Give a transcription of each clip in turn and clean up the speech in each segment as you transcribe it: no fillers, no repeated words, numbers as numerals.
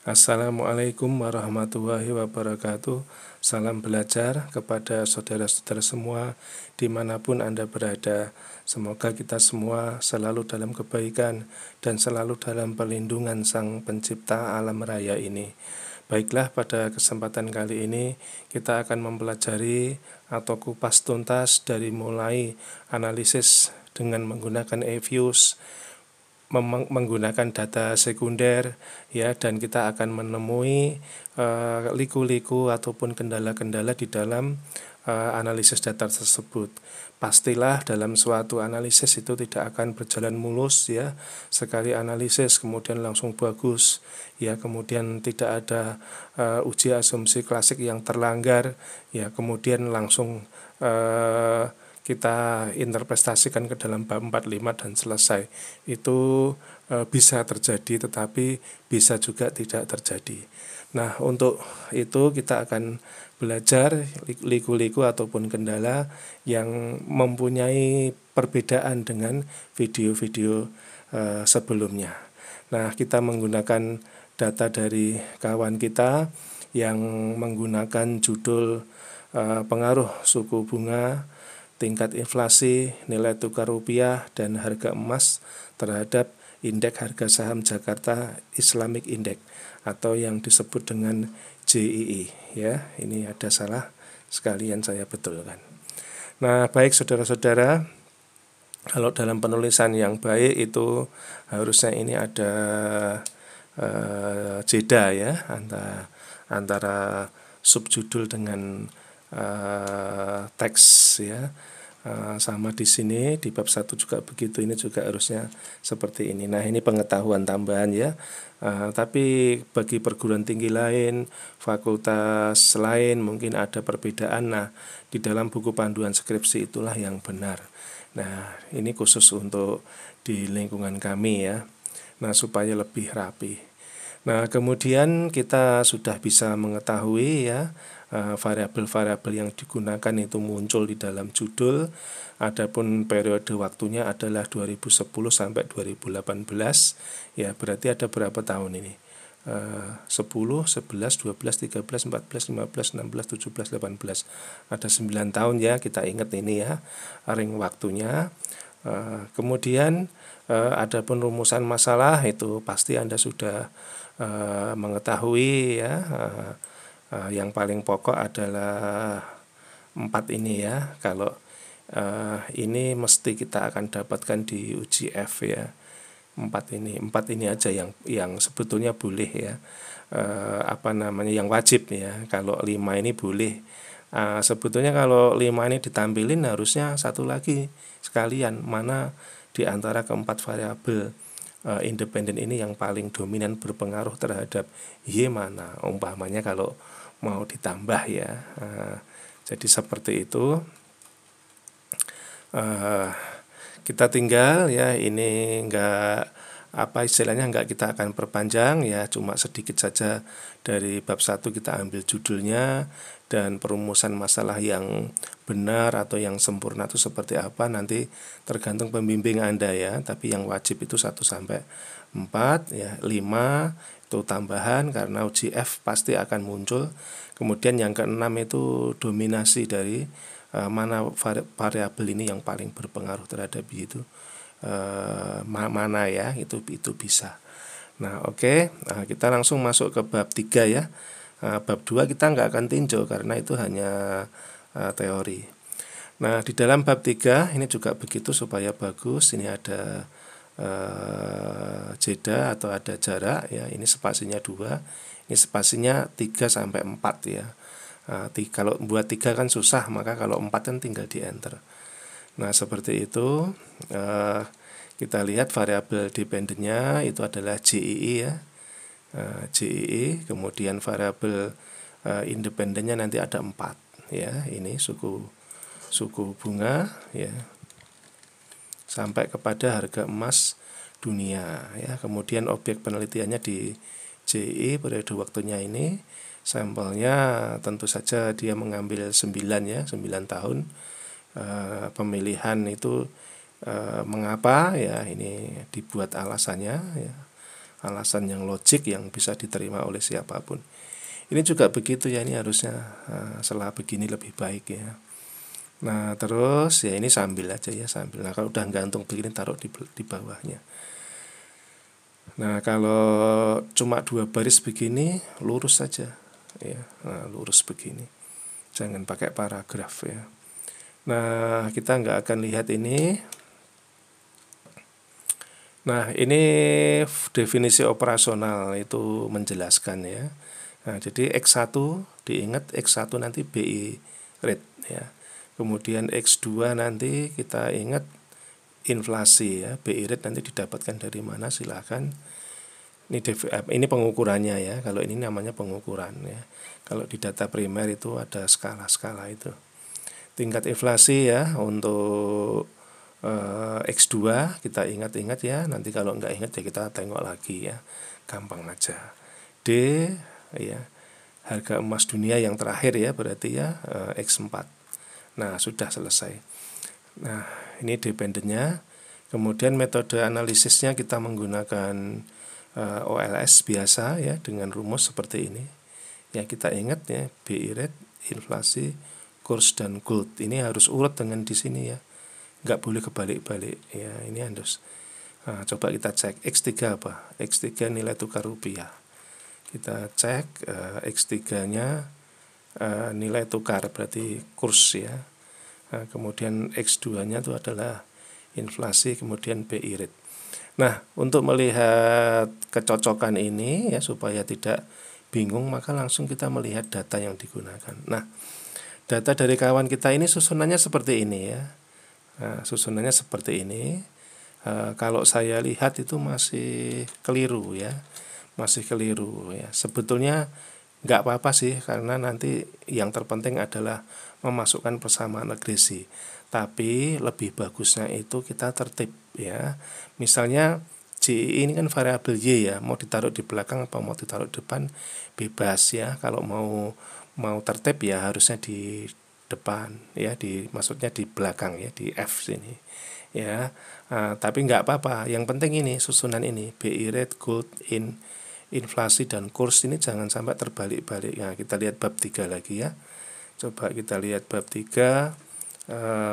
Assalamualaikum warahmatullahi wabarakatuh. Salam belajar kepada saudara-saudara semua dimanapun Anda berada. Semoga kita semua selalu dalam kebaikan dan selalu dalam perlindungan Sang Pencipta alam raya ini. Baiklah, pada kesempatan kali ini kita akan mempelajari atau kupas tuntas dari mulai analisis dengan menggunakan e-views, menggunakan data sekunder, ya, dan kita akan menemui liku-liku ataupun kendala-kendala di dalam analisis data tersebut. Pastilah dalam suatu analisis itu tidak akan berjalan mulus, ya. Sekali analisis kemudian langsung bagus, ya, kemudian tidak ada uji asumsi klasik yang terlanggar, ya, kemudian langsung kita interpretasikan ke dalam bab 45 dan selesai. Itu bisa terjadi, tetapi bisa juga tidak terjadi. Nah, untuk itu kita akan belajar liku-liku ataupun kendala yang mempunyai perbedaan dengan video-video sebelumnya. Nah, kita menggunakan data dari kawan kita yang menggunakan judul pengaruh suku bunga, tingkat inflasi, nilai tukar rupiah, dan harga emas terhadap indeks harga saham Jakarta Islamic Index atau yang disebut dengan JII, ya. Ini ada salah, sekalian saya betulkan. Nah, baik saudara-saudara, kalau dalam penulisan yang baik itu harusnya ini ada jeda, ya, antara subjudul dengan teks, ya. Sama di sini di bab 1 juga begitu, ini juga harusnya seperti ini. Nah, ini pengetahuan tambahan, ya. Tapi bagi perguruan tinggi lain, fakultas lain mungkin ada perbedaan. Nah, di dalam buku panduan skripsi itulah yang benar. Nah, ini khusus untuk di lingkungan kami, ya. Nah, supaya lebih rapi. Nah, kemudian kita sudah bisa mengetahui, ya, variabel-variabel yang digunakan itu muncul di dalam judul. Adapun periode waktunya adalah 2010 sampai 2018. Ya, berarti ada berapa tahun ini? 10, 11, 12, 13, 14, 15, 16, 17, 18. Ada 9 tahun, ya, kita ingat ini, ya, ring waktunya. Kemudian adapun rumusan masalah itu pasti Anda sudah mengetahui, ya. Yang paling pokok adalah 4 ini, ya. Kalau ini mesti kita akan dapatkan di UGF, ya. 4 ini aja yang sebetulnya boleh, ya. Yang wajib, ya. Kalau 5 ini boleh. Sebetulnya kalau 5 ini ditampilin harusnya satu lagi sekalian, mana di antara keempat variabel independen ini yang paling dominan berpengaruh terhadap Y mana, umpamanya kalau mau ditambah, ya. Jadi seperti itu. Kita tinggal, ya, ini enggak kita akan perpanjang, ya, cuma sedikit saja dari bab 1 kita ambil judulnya dan perumusan masalah yang benar atau yang sempurna itu seperti apa nanti tergantung pembimbing Anda, ya. Tapi yang wajib itu 1 sampai 4, ya. 5 itu tambahan karena UGF pasti akan muncul. Kemudian yang ke-6 itu dominasi dari mana variabel ini yang paling berpengaruh terhadap itu mana, ya, itu bisa. Nah, oke. Nah, kita langsung masuk ke bab 3, ya. Bab 2 kita nggak akan tinjau karena itu hanya teori. Nah, di dalam bab 3 ini juga begitu supaya bagus. Ini ada jeda atau ada jarak, ya. Ini spasinya 2, ini spasinya 3 sampai 4, ya. Kalau buat 3 kan susah, maka kalau 4 kan tinggal di enter. Nah, seperti itu. Kita lihat variabel dependennya itu adalah JII, ya. JII, kemudian variabel independennya nanti ada 4, ya. Ini suku bunga, ya, sampai kepada harga emas dunia, ya. Kemudian objek penelitiannya di JII, periode waktunya ini. Sampelnya tentu saja dia mengambil 9, ya, 9 tahun. Pemilihan itu mengapa, ya, ini dibuat alasannya, ya. alasan yang logik yang bisa diterima oleh siapapun. Ini juga begitu ya, ini harusnya setelah begini lebih baik ya. Nah terus ya ini sambil aja ya, sambil. Nah kalau udah gantung begini taruh di bawahnya. Nah kalau cuma 2 baris begini lurus saja ya, nah, lurus begini, jangan pakai paragraf ya. Nah kita nggak akan lihat ini. Nah ini definisi operasional itu menjelaskan ya. Nah jadi X1 diingat, X1 nanti BI rate ya. Kemudian X2 nanti kita ingat inflasi ya. BI rate nanti didapatkan dari mana silahkan. Ini pengukurannya ya. Kalau ini namanya pengukuran ya. Kalau di data primer itu ada skala-skala itu. Tingkat inflasi ya untuk X2 kita ingat-ingat ya. Nanti kalau nggak ingat ya kita tengok lagi ya. Gampang aja. D ya, harga emas dunia yang terakhir ya, berarti ya X4. Nah sudah selesai. Nah ini dependennya. Kemudian metode analisisnya kita menggunakan OLS biasa ya, dengan rumus seperti ini ya. Kita ingat ya, BI rate, inflasi, kurs, dan gold. Ini harus urut dengan di sini ya, nggak boleh kebalik-balik ya. Ini harus. Nah, coba kita cek X3 apa? X3 nilai tukar rupiah. Kita cek X3 nya nilai tukar, berarti kurs ya. Nah, kemudian X2 nya itu adalah inflasi, kemudian BI rate. Nah untuk melihat kecocokan ini ya, supaya tidak bingung, maka langsung kita melihat data yang digunakan. Nah data dari kawan kita ini susunannya seperti ini ya. Nah, susunannya seperti ini. Kalau saya lihat itu masih keliru ya, masih keliru ya. Sebetulnya nggak apa-apa sih, karena nanti yang terpenting adalah memasukkan persamaan regresi. Tapi lebih bagusnya itu kita tertib ya. Misalnya J ini kan variabel Y ya, mau ditaruh di belakang apa mau ditaruh di depan bebas ya. Kalau mau tertib ya harusnya di depan ya, maksudnya di belakang ya, di F sini ya. Tapi nggak apa-apa, yang penting ini susunan ini BI rate, gold, inflasi, dan kurs ini jangan sampai terbalik-balik. Nah kita lihat bab 3 lagi ya. Coba kita lihat bab 3,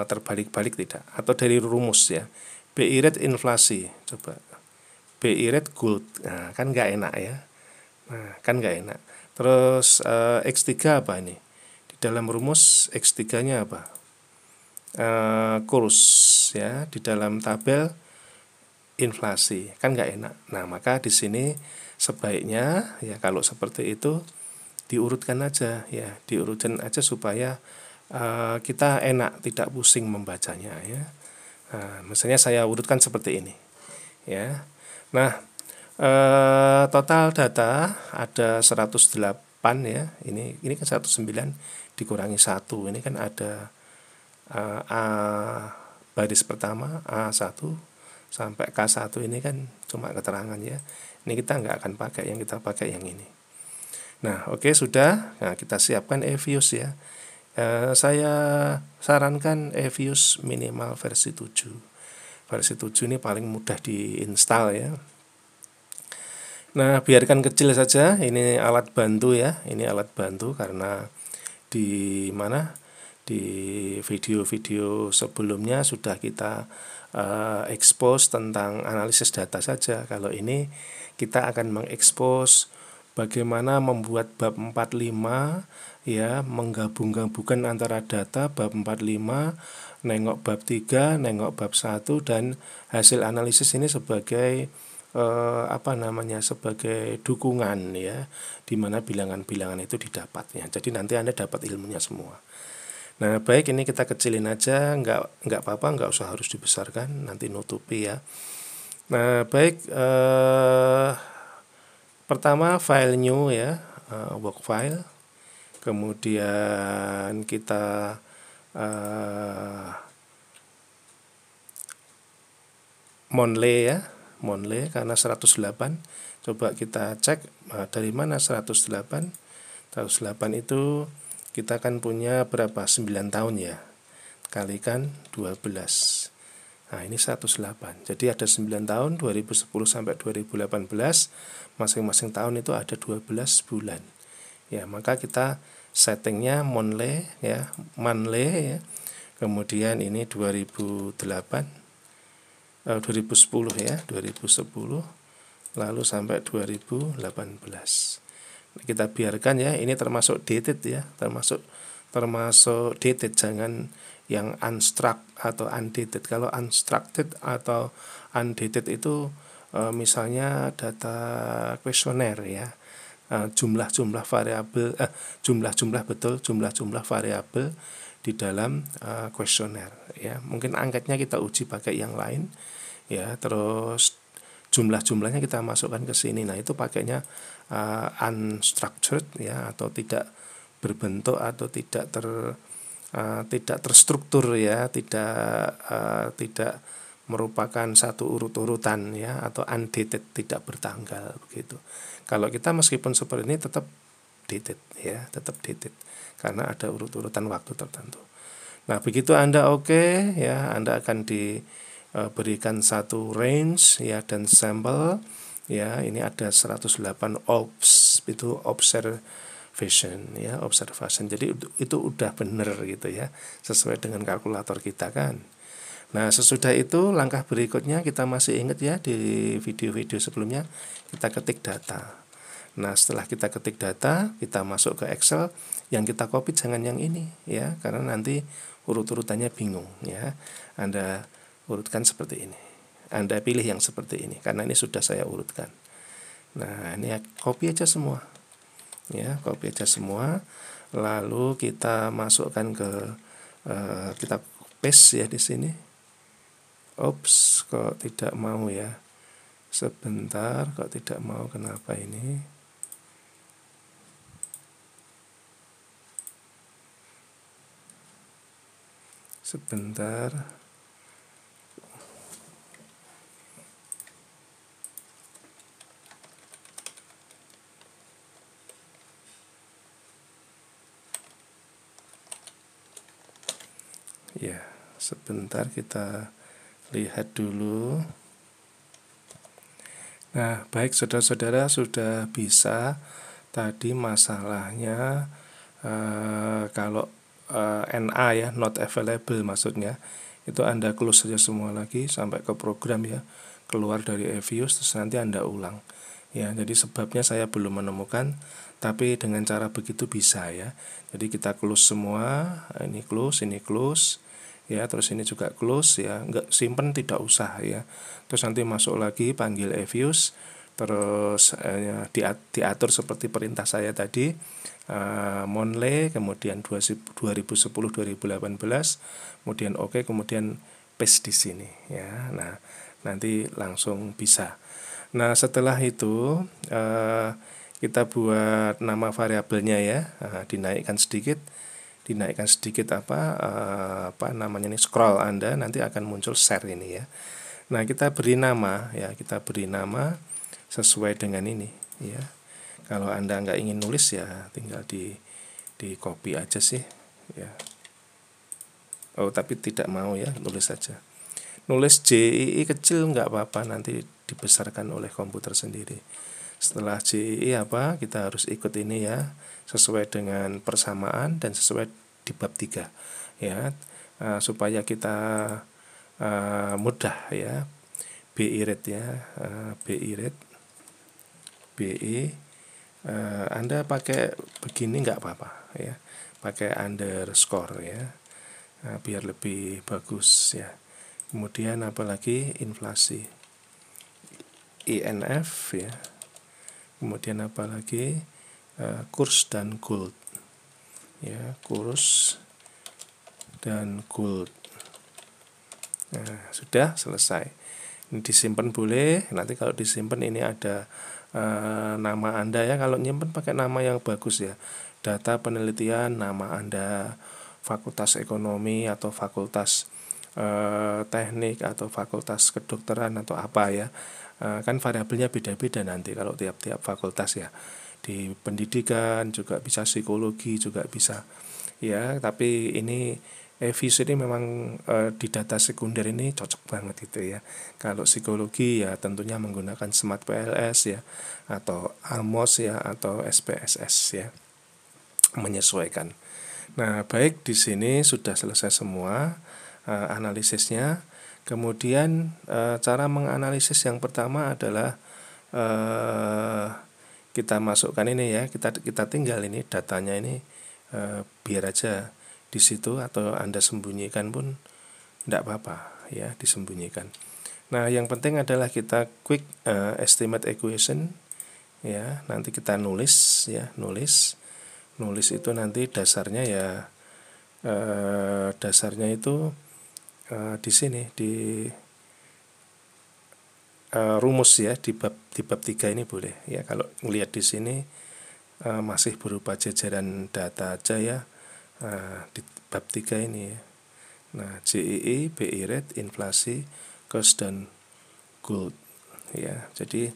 terbalik-balik tidak, atau dari rumus ya. BI rate inflasi, coba BI rate gold. Nah kan nggak enak ya. Nah kan nggak enak. Terus X3 apa ini? Di dalam rumus X3 nya apa? Kurs ya. Di dalam tabel inflasi, kan nggak enak. Nah maka di sini sebaiknya ya kalau seperti itu diurutkan aja ya, diurutkan aja supaya kita enak, tidak pusing membacanya ya. Nah, misalnya saya urutkan seperti ini ya. Nah total data ada 108 ya. Ini kan 109 dikurangi 1, ini kan ada A baris pertama A1 sampai K1, ini kan cuma keterangan ya. Ini kita nggak akan pakai, yang kita pakai yang ini. Nah oke, sudah. Nah kita siapkan EViews ya. Saya sarankan EViews minimal versi 7. Versi 7 ini paling mudah diinstal ya. Nah biarkan kecil saja, ini alat bantu ya. Ini alat bantu karena di mana, di video-video sebelumnya sudah kita expose tentang analisis data saja. Kalau ini kita akan mengekspos bagaimana membuat bab 45 ya, menggabung-gabungkan antara data bab 45, nengok bab 3, nengok bab 1, dan hasil analisis ini sebagai sebagai dukungan ya, di mana bilangan-bilangan itu didapatnya. Jadi nanti Anda dapat ilmunya semua. Nah baik, ini kita kecilin aja, nggak apa-apa, nggak usah harus dibesarkan, nanti nutupi ya. Nah baik, pertama file new ya, work file. Kemudian kita Monthly ya, Monthly karena 108. Coba kita cek dari mana 108. 108 itu kita kan punya berapa, 9 tahun ya, kalikan 12. Nah, ini 108. Jadi ada 9 tahun, 2010 sampai 2018, masing-masing tahun itu ada 12 bulan. Ya, maka kita settingnya monthly ya, monthly ya. Kemudian ini 2008 2010 ya, 2010 lalu sampai 2018. Kita biarkan ya, ini termasuk dated ya, termasuk dated, jangan yang unstruct atau undated. Kalau unstructured atau undated itu misalnya data kuesioner ya, jumlah-jumlah variabel, jumlah-jumlah variabel di dalam kuesioner ya. Mungkin angkatnya kita uji pakai yang lain ya, terus jumlah-jumlahnya kita masukkan ke sini. Nah, itu pakainya unstructured ya, atau tidak berbentuk atau tidak terstruktur ya, tidak merupakan satu urut-urutan ya, atau undated, tidak bertanggal begitu. Kalau kita meskipun seperti ini tetap dated ya, tetap dated karena ada urut-urutan waktu tertentu. Nah, begitu Anda oke ya, Anda akan diberikan satu range ya dan sampel ya. Ini ada 108 OBS, itu observation ya, observation. Jadi itu udah benar gitu ya, sesuai dengan kalkulator kita kan. Nah, sesudah itu langkah berikutnya kita masih ingat ya, di video-video sebelumnya kita ketik data. Nah, setelah kita ketik data, kita masuk ke Excel. Yang kita copy jangan yang ini ya, karena nanti urut-urutannya bingung ya. Anda urutkan seperti ini, Anda pilih yang seperti ini, karena ini sudah saya urutkan. Nah, ini copy aja semua ya, copy aja semua. Lalu kita masukkan ke kita paste ya di sini. Ops, kok tidak mau ya, sebentar, kok tidak mau, kenapa ini? Sebentar. Ya, sebentar kita lihat dulu. Nah, baik saudara-saudara, sudah bisa. Tadi masalahnya kalau NA ya, not available maksudnya, itu Anda close saja semua lagi sampai ke program ya, keluar dari eViews, terus nanti Anda ulang ya. Jadi sebabnya saya belum menemukan, tapi dengan cara begitu bisa ya. Jadi kita close semua, ini close ya, terus ini juga close ya, enggak simpen, tidak usah ya. Terus nanti masuk lagi, panggil eViews, terus diatur seperti perintah saya tadi, monthly, kemudian 2010-2018, kemudian oke, kemudian paste di sini ya. Nah, nanti langsung bisa. Nah, setelah itu kita buat nama variabelnya ya, dinaikkan sedikit apa namanya ini, scroll Anda, nanti akan muncul share ini ya. Nah, kita beri nama ya, sesuai dengan ini ya. Kalau Anda nggak ingin nulis ya tinggal di copy aja sih ya. Oh, tapi tidak mau ya, nulis saja. Nulis JII kecil nggak apa-apa, nanti dibesarkan oleh komputer sendiri. Setelah JII apa, kita harus ikut ini ya, sesuai dengan persamaan dan sesuai di bab 3 ya, supaya kita mudah ya. BI rate ya, BI Anda pakai begini nggak apa-apa ya, pakai underscore ya, biar lebih bagus ya. Kemudian apalagi inflasi, INF ya. Kemudian apalagi kurs dan gold ya, kurs dan gold. Nah, sudah selesai. Ini disimpan boleh. Nanti kalau disimpan ini ada nama Anda ya. Kalau nyimpen pakai nama yang bagus ya. Data penelitian, nama Anda, fakultas ekonomi atau fakultas teknik atau fakultas kedokteran atau apa ya. Kan variabelnya beda-beda nanti kalau tiap-tiap fakultas ya. Di pendidikan juga bisa, psikologi juga bisa ya. Tapi ini EVIS ini memang di data sekunder ini cocok banget gitu ya. Kalau psikologi ya tentunya menggunakan Smart PLS ya, atau AMOS ya, atau SPSS ya, menyesuaikan. Nah, baik, di sini sudah selesai semua analisisnya. Kemudian cara menganalisis yang pertama adalah kita masukkan ini ya, kita tinggal ini datanya ini, biar aja di situ, atau Anda sembunyikan pun tidak apa-apa ya, disembunyikan. Nah, yang penting adalah kita quick estimate equation ya. Nanti kita nulis ya, nulis itu nanti dasarnya ya, dasarnya itu di sini di rumus ya, di bab 3 ini boleh ya. Kalau melihat di sini masih berupa jajaran data aja ya, di bab 3 ini ya. Nah, JEE, BI rate, inflasi, cost, dan gold ya. Jadi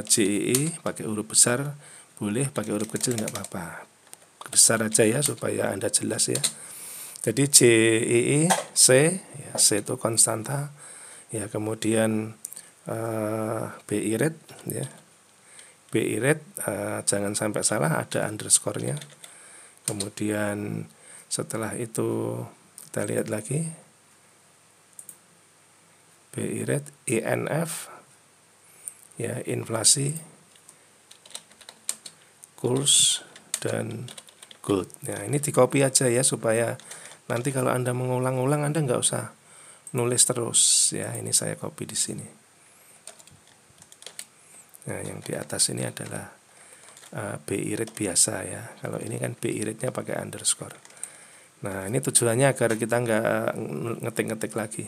JEE pakai huruf besar boleh, pakai huruf kecil nggak apa-apa, besar aja ya supaya Anda jelas ya. Jadi JEE, C ya, C itu konstanta ya. Kemudian BI rate ya, BI rate jangan sampai salah, ada underscore-nya. Kemudian setelah itu kita lihat lagi BI rate, INF ya, inflasi, kurs, dan gold. Nah, ini di copy aja ya, supaya nanti kalau Anda mengulang-ulang Anda nggak usah nulis terus ya. Ini saya copy di sini. Nah, yang di atas ini adalah BI rate biasa ya. Kalau ini kan BI rate-nya pakai underscore. Nah, ini tujuannya agar kita nggak ngetik-ngetik lagi.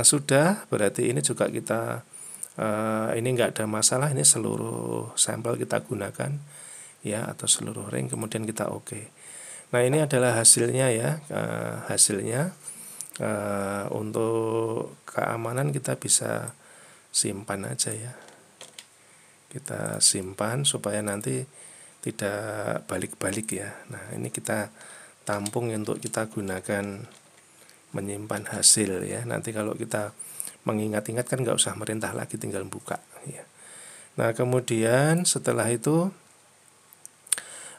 Sudah, berarti ini juga kita ini nggak ada masalah. Ini seluruh sampel kita gunakan ya, atau seluruh ring, kemudian kita oke. Nah, ini adalah hasilnya ya. Hasilnya untuk keamanan kita bisa simpan aja ya. Kita simpan supaya nanti tidak balik-balik ya. Nah, ini kita tampung untuk kita gunakan menyimpan hasil ya. Nanti kalau kita mengingat-ingat kan nggak usah merintah lagi, tinggal buka ya. Nah, kemudian setelah itu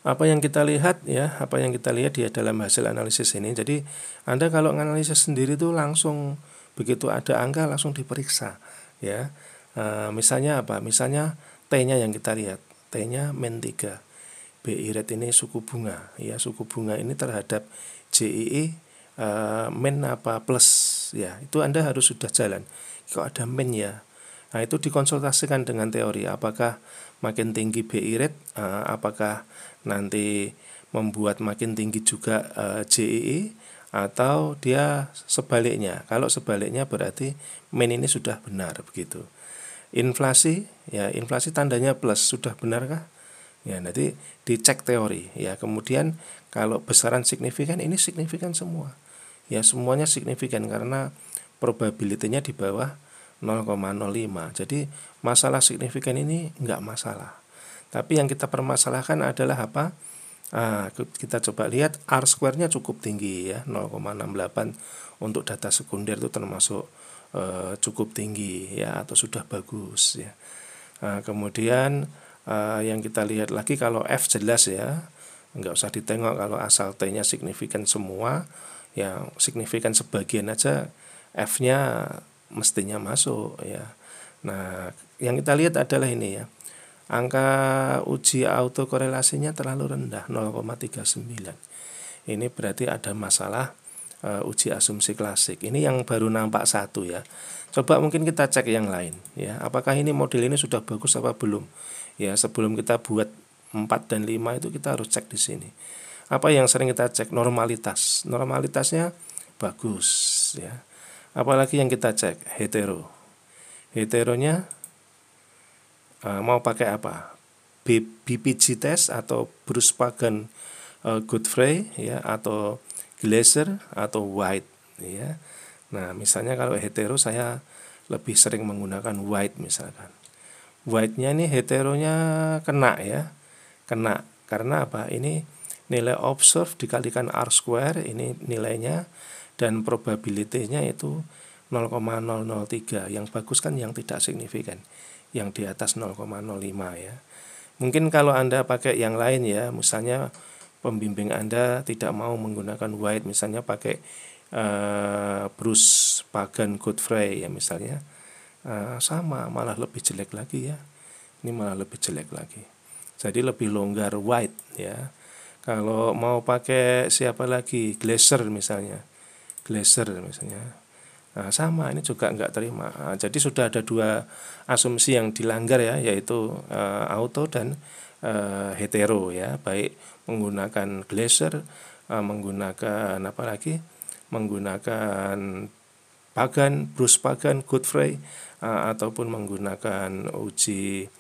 apa yang kita lihat ya, apa yang kita lihat di dalam hasil analisis ini. Jadi Anda kalau analisis sendiri itu langsung begitu ada angka langsung diperiksa ya. Misalnya apa? Misalnya T-nya yang kita lihat, T-nya min 3. BI rate ini suku bunga ya, suku bunga ini terhadap JEE min apa plus ya, itu Anda harus sudah jalan. Kok ada min ya. Nah, itu dikonsultasikan dengan teori, apakah makin tinggi BI rate apakah nanti membuat makin tinggi juga JEE, atau dia sebaliknya. Kalau sebaliknya berarti min ini sudah benar begitu. Inflasi ya, inflasi tandanya plus, sudah benarkah? Ya, nanti dicek teori ya. Kemudian kalau besaran signifikan, ini signifikan semua. Ya, semuanya signifikan karena probabilitasnya di bawah 0,05. Jadi masalah signifikan ini enggak masalah. Tapi yang kita permasalahkan adalah apa? Kita coba lihat R-square-nya cukup tinggi ya, 0,68 untuk data sekunder itu termasuk cukup tinggi ya, atau sudah bagus ya. Kemudian yang kita lihat lagi, kalau F jelas ya, nggak usah ditengok. Kalau asal T-nya signifikan semua, yang signifikan sebagian aja, F-nya mestinya masuk ya. Nah, yang kita lihat adalah ini ya, angka uji autokorelasinya terlalu rendah, 0,39. Ini berarti ada masalah uji asumsi klasik. Ini yang baru nampak satu ya. Coba mungkin kita cek yang lain ya. Apakah ini model ini sudah bagus apa belum? Ya, sebelum kita buat 4 dan 5 itu kita harus cek di sini. Apa yang sering kita cek? Normalitas. Normalitasnya bagus ya. Apalagi yang kita cek? Hetero. Heteronya mau pakai apa? BPG test atau Bruce-Pagan Godfrey ya, atau Glaser atau White ya. Nah, misalnya kalau hetero saya lebih sering menggunakan White misalkan. White-nya ini heteronya kena ya. Kena karena apa? Ini nilai observe dikalikan R square, ini nilainya, dan probability-nya itu 0,003. Yang bagus kan yang tidak signifikan, yang di atas 0,05 ya. Mungkin kalau Anda pakai yang lain ya, misalnya pembimbing Anda tidak mau menggunakan White, misalnya pakai Bruce Pagan Godfrey ya misalnya, sama malah lebih jelek lagi ya. Ini malah lebih jelek lagi. Jadi lebih longgar White ya. Kalau mau pakai siapa lagi, Glaser misalnya, nah, sama ini juga nggak terima. Nah, jadi sudah ada dua asumsi yang dilanggar ya, yaitu auto dan hetero ya, baik menggunakan Glaser, menggunakan apa lagi, menggunakan Bruce Pagan, Godfrey, ataupun menggunakan uji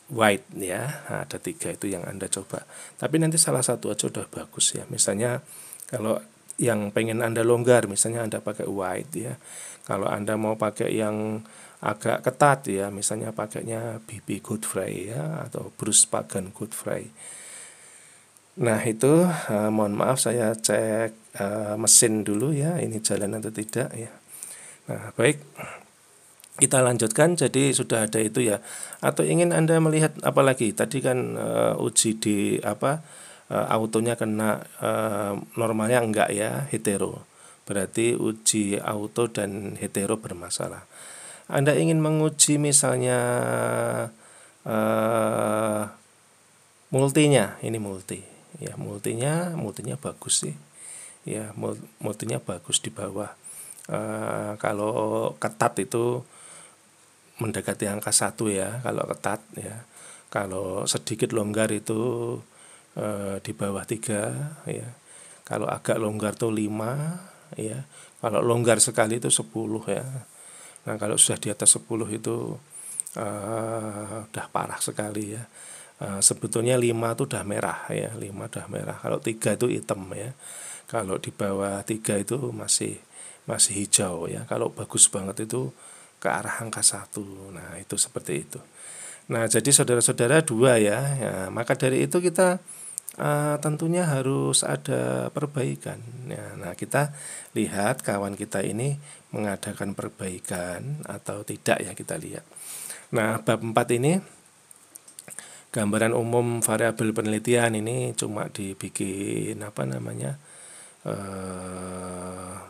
White ya. Nah, ada 3 itu yang Anda coba. Tapi nanti salah satu aja udah bagus ya. Misalnya kalau yang pengen Anda longgar, misalnya Anda pakai White ya. Kalau Anda mau pakai yang agak ketat ya, misalnya pakainya BB Godfrey ya, atau Bruce Pagan Godfrey. Nah itu mohon maaf saya cek mesin dulu ya, ini jalan atau tidak ya. Nah baik, kita lanjutkan. Jadi sudah ada itu ya. Atau ingin Anda melihat apa lagi? Tadi kan uji di autonya kena, normalnya enggak ya, hetero. Berarti uji auto dan hetero bermasalah. Anda ingin menguji misalnya multinya, ini multi. Ya, multinya bagus sih. Ya, multinya bagus di bawah. Kalau ketat itu mendekati angka 1 ya, kalau ketat ya. Kalau sedikit longgar itu di bawah 3 ya. Kalau agak longgar tuh 5 ya. Kalau longgar sekali itu 10 ya. Nah, kalau sudah di atas 10 itu udah parah sekali ya. Sebetulnya 5 itu udah merah ya, 5 udah merah. Kalau 3 itu hitam ya. Kalau di bawah 3 itu masih hijau ya. Kalau bagus banget itu ke arah angka 1. Nah, itu seperti itu. Nah, jadi saudara-saudara 2 ya. Maka dari itu kita tentunya harus ada perbaikan. Nah, kita lihat kawan kita ini mengadakan perbaikan atau tidak ya, kita lihat. Nah, bab 4 ini gambaran umum variabel penelitian, ini cuma dibikin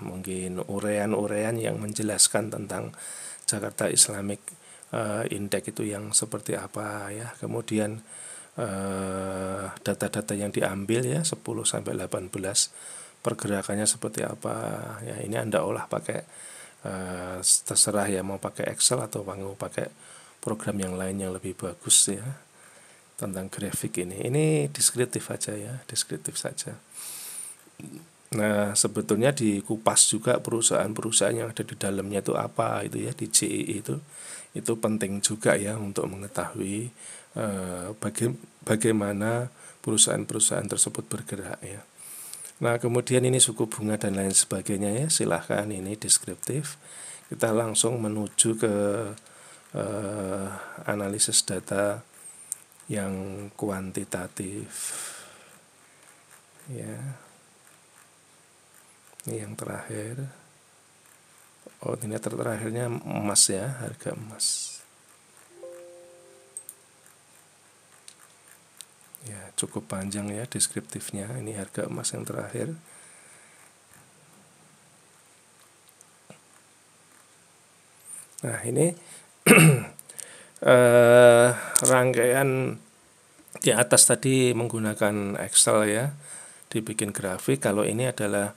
mungkin urean-urean yang menjelaskan tentang Jakarta Islamic Index itu yang seperti apa ya. Kemudian data-data yang diambil ya 10 sampai 18 pergerakannya seperti apa ya. Ini Anda olah pakai terserah ya, mau pakai Excel atau mau pakai program yang lain yang lebih bagus ya. Tentang grafik ini deskriptif aja ya, deskriptif saja. Nah, sebetulnya dikupas juga perusahaan-perusahaan yang ada di dalamnya itu apa itu ya, di JII itu penting juga ya untuk mengetahui bagaimana perusahaan-perusahaan tersebut bergerak ya. Nah, kemudian ini suku bunga dan lain sebagainya ya, silahkan, ini deskriptif. Kita langsung menuju ke analisis data yang kuantitatif ya. Ini yang terakhir. Oh, ini terakhirnya emas ya, harga emas ya, cukup panjang ya deskriptifnya. Ini harga emas yang terakhir. Nah, ini rangkaian di atas tadi menggunakan Excel ya, dibikin grafik. Kalau ini adalah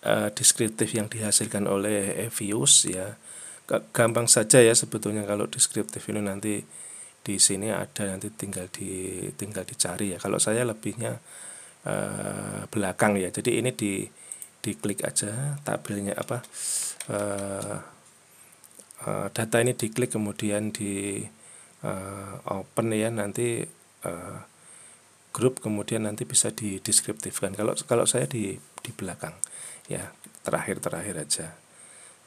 deskriptif yang dihasilkan oleh Evius ya. Gampang saja ya sebetulnya kalau deskriptif ini, nanti di sini ada, nanti tinggal dicari ya. Kalau saya lebihnya belakang ya. Jadi ini diklik aja tabelnya apa, data ini diklik, kemudian di open ya, nanti grup, kemudian nanti bisa dideskriptifkan. Kalau saya di belakang ya, terakhir aja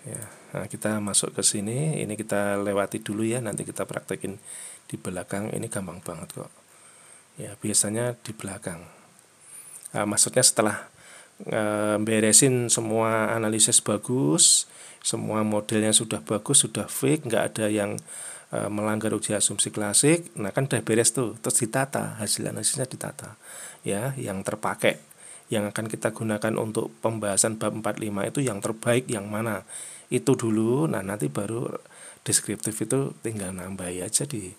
ya. Nah, kita masuk ke sini, ini kita lewati dulu ya, nanti kita praktekin di belakang. Ini gampang banget kok. Ya, biasanya di belakang. Maksudnya setelah beresin semua analisis bagus, semua modelnya sudah bagus, sudah fix, nggak ada yang melanggar uji asumsi klasik. Nah kan udah beres tuh, terus ditata, hasil analisisnya ditata, ya, yang terpakai, yang akan kita gunakan untuk pembahasan bab 45 itu yang terbaik yang mana, itu dulu. Nah nanti baru deskriptif itu tinggal nambahi aja di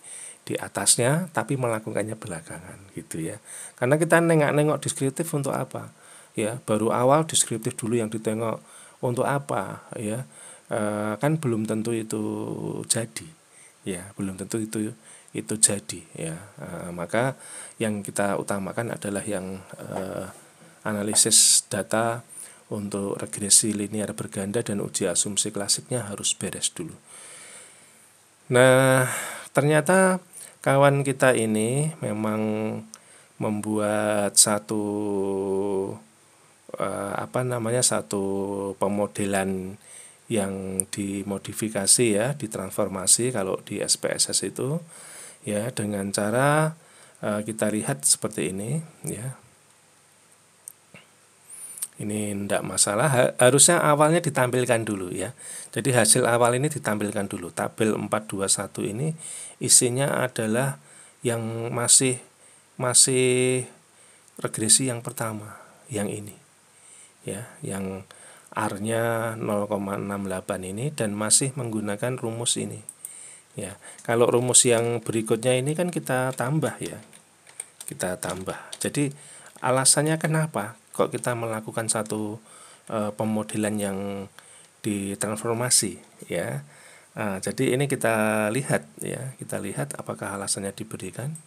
atasnya, tapi melakukannya belakangan gitu ya. Karena kita nengok deskriptif untuk apa? Ya, baru awal deskriptif dulu yang ditengok untuk apa ya. Kan belum tentu itu jadi. Ya, belum tentu itu jadi ya. Maka yang kita utamakan adalah yang analisis data untuk regresi linear berganda dan uji asumsi klasiknya harus beres dulu. Nah, ternyata kawan kita ini memang membuat satu satu pemodelan yang dimodifikasi ya, ditransformasi kalau di SPSS itu ya, dengan cara kita lihat seperti ini ya. Ini tidak masalah, harusnya awalnya ditampilkan dulu ya. Jadi hasil awal ini ditampilkan dulu. Tabel 421 ini isinya adalah yang masih regresi yang pertama, yang ini. Ya, yang R-nya 0,68 ini dan masih menggunakan rumus ini. Ya, kalau rumus yang berikutnya ini kan kita tambah ya. Kita tambah. Jadi alasannya kenapa kok kita melakukan satu pemodelan yang ditransformasi ya. Jadi ini kita lihat ya, kita lihat apakah alasannya diberikan.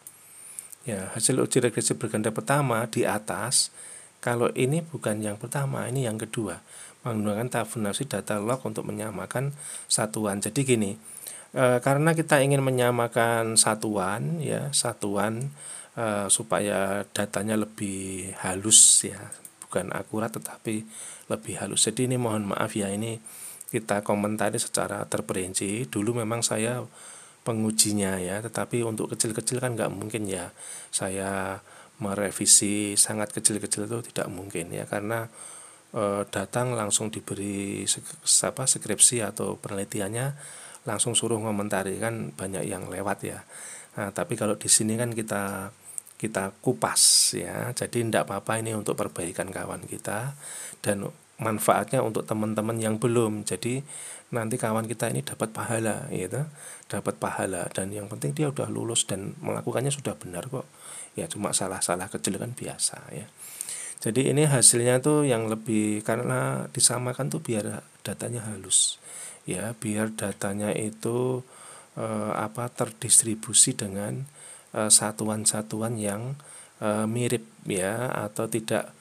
Ya, hasil uji regresi berganda pertama di atas. Kalau ini bukan yang pertama, ini yang kedua. Menggunakan tahap fundasi data log untuk menyamakan satuan. Jadi gini, karena kita ingin menyamakan satuan ya, supaya datanya lebih halus ya, bukan akurat tetapi lebih halus. Jadi ini mohon maaf ya, ini kita komentari secara terperinci. Dulu memang saya pengujinya ya, tetapi untuk kecil-kecil kan nggak mungkin ya saya merevisi sangat kecil-kecil, itu tidak mungkin ya, karena datang langsung diberi skripsi atau penelitiannya langsung suruh ngomentari, kan banyak yang lewat ya. Nah, tapi kalau di sini kan kita kupas ya, jadi tidak apa-apa, ini untuk perbaikan kawan kita dan manfaatnya untuk teman-teman yang belum. Jadi nanti kawan kita ini dapat pahala gitu, dapat pahala, dan yang penting dia udah lulus dan melakukannya sudah benar kok ya, cuma salah-salah kecil kan biasa ya. Jadi ini hasilnya tuh yang lebih, karena disamakan tuh biar datanya halus ya, biar datanya itu terdistribusi dengan satuan-satuan yang mirip ya, atau tidak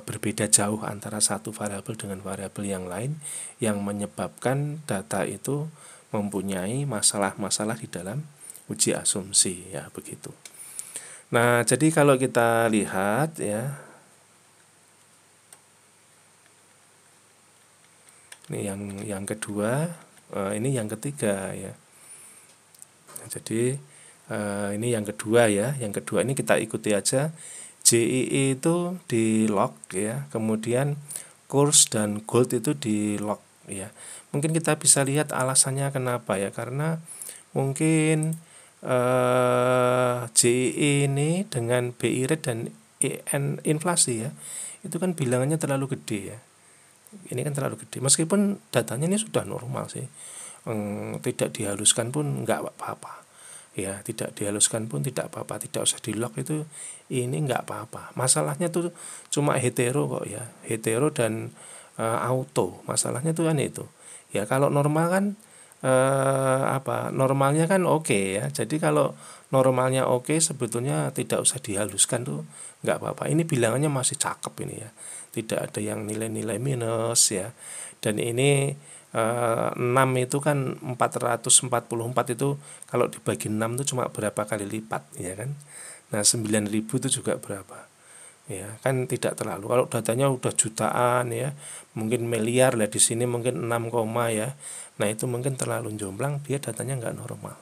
berbeda jauh antara satu variabel dengan variabel yang lain, yang menyebabkan data itu mempunyai masalah-masalah di dalam uji asumsi ya, begitu. Nah, jadi kalau kita lihat ya, ini yang kedua, ini yang ketiga ya. Jadi ini yang kedua ya. Yang kedua ini kita ikuti aja. JII itu di log ya, kemudian course dan gold itu di log ya. Mungkin kita bisa lihat alasannya kenapa ya, karena mungkin JII ini dengan BI rate dan inflasi ya, itu kan bilangannya terlalu gede ya. Ini kan terlalu gede, meskipun datanya ini sudah normal sih, tidak dihaluskan pun nggak apa-apa ya, tidak dihaluskan pun tidak apa-apa, tidak usah di log itu, ini nggak apa-apa. Masalahnya tuh cuma hetero kok ya, hetero dan auto, masalahnya tuh kan itu ya. Kalau normal kan normalnya kan oke ya. Jadi kalau normalnya oke, sebetulnya tidak usah dihaluskan tuh nggak apa-apa. Ini bilangannya masih cakep ini ya, tidak ada yang nilai-nilai minus ya. Dan ini 6 itu kan 444 itu kalau dibagi 6 itu cuma berapa kali lipat ya kan. Nah 9.000 itu juga berapa ya, kan tidak terlalu. Kalau datanya udah jutaan ya, mungkin miliar lah, di sini mungkin 6, ya. Nah itu mungkin terlalu jomplang, dia datanya nggak normal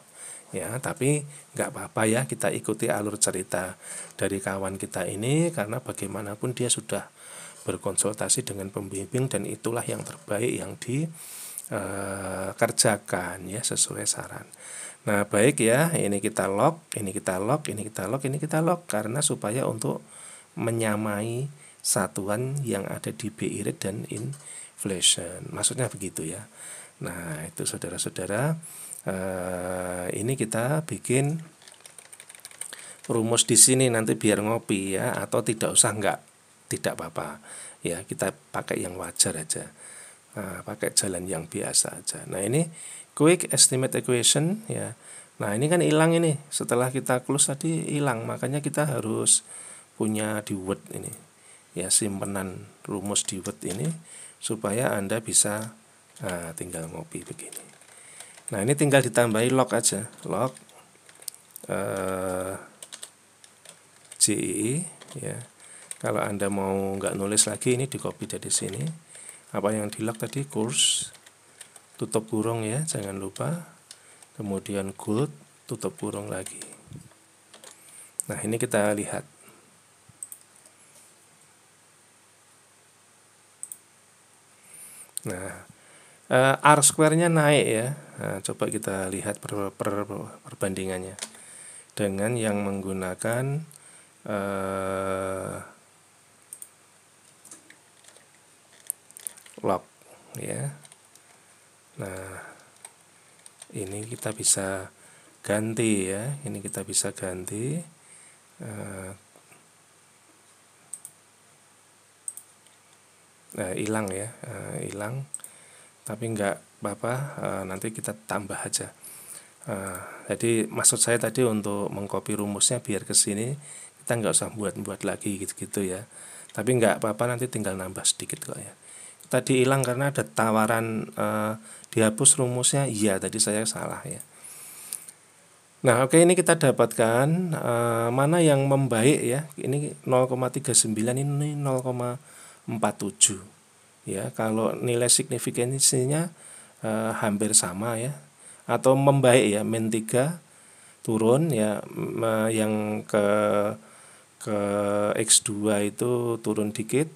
ya, tapi nggak apa-apa ya, kita ikuti alur cerita dari kawan kita ini, karena bagaimanapun dia sudah berkonsultasi dengan pembimbing dan itulah yang terbaik yang dikerjakan ya, sesuai saran. Nah, baik ya, ini kita lock, ini kita lock, ini kita lock, ini kita lock, karena supaya untuk menyamai satuan yang ada di BI rate dan inflation, maksudnya begitu ya. Nah, itu saudara-saudara, ini kita bikin rumus di sini nanti biar ngopi ya, atau tidak usah, tidak apa-apa ya, kita pakai yang wajar aja, pakai jalan yang biasa aja. Nah, ini quick estimate equation ya. Nah, ini kan hilang ini setelah kita close tadi, hilang, makanya kita harus punya di Word ini ya, simpenan rumus di Word ini supaya Anda bisa tinggal ngopi begini. Nah, ini tinggal ditambahi log aja, log GII ya. Kalau Anda mau nggak nulis lagi, ini di copy dari sini. Apa yang di log tadi, course, tutup kurung ya, jangan lupa. Kemudian gold, tutup kurung lagi. Nah, ini kita lihat. Nah, R square-nya naik ya. Nah, coba kita lihat perbandingannya dengan yang menggunakan log ya. Nah, ini kita bisa ganti ya, ini kita bisa ganti hilang ya, hilang, tapi enggak apa-apa, nanti kita tambah aja. Jadi maksud saya tadi untuk mengcopy rumusnya biar ke sini kita nggak usah buat-buat lagi gitu-gitu ya, tapi nggak apa-apa, nanti tinggal nambah sedikit kok ya. Tadi hilang karena ada tawaran dihapus rumusnya, iya tadi saya salah ya. Nah, oke, ini kita dapatkan mana yang membaik ya. Ini 0,39, ini 0,47 ya. Kalau nilai signifikansinya hampir sama ya, atau membaik ya, min 3 turun ya, yang ke X2 itu turun dikit,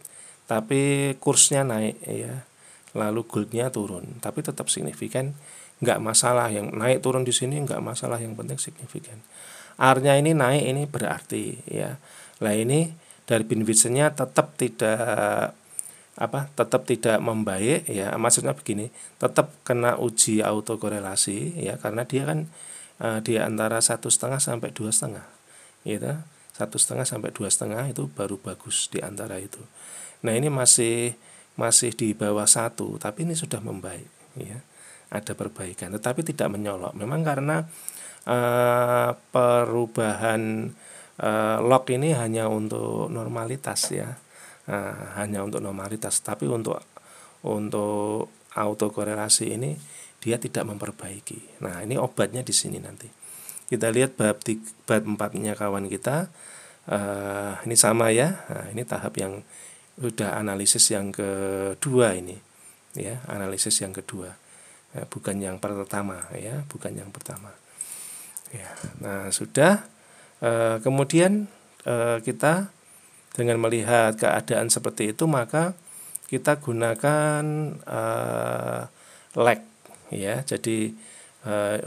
tapi kursnya naik ya, lalu goldnya turun, tapi tetap signifikan, nggak masalah. Yang naik turun di sini nggak masalah, yang penting signifikan. R-nya ini naik, ini berarti ya. Nah, ini dari Binwitson-nya tetap tidak membaik ya, maksudnya begini, tetap kena uji autokorelasi ya, karena dia kan di antara 1,5 sampai 2,5 gitu. 1,5 sampai 2,5 itu baru bagus di antara itu. Nah, ini masih di bawah 1, tapi ini sudah membaik ya, ada perbaikan, tetapi tidak menyolok. Memang karena perubahan log ini hanya untuk normalitas ya, hanya untuk normalitas, tapi untuk autokorelasi ini dia tidak memperbaiki. Nah, ini obatnya di sini nanti. Kita lihat bab 4-nya kawan kita. Ini sama ya. Nah, ini tahap yang sudah analisis yang kedua ini ya, analisis yang kedua ya, bukan yang pertama ya, bukan yang pertama ya. Nah, sudah. Kemudian kita dengan melihat keadaan seperti itu, maka kita gunakan lag ya. Jadi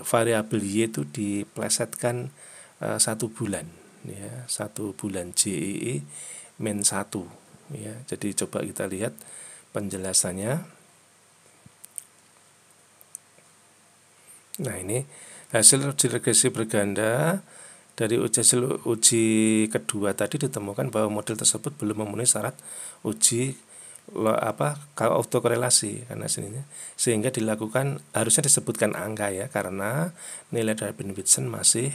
variabel Y itu diplesetkan 1 bulan ya, 1 bulan GII min 1 ya. Jadi coba kita lihat penjelasannya. Nah, ini hasil uji regresi berganda. Dari hasil uji kedua tadi ditemukan bahwa model tersebut belum memenuhi syarat uji autokorelasi karena sininya, sehingga dilakukan, harusnya disebutkan angka ya, karena nilai dari Binwitson masih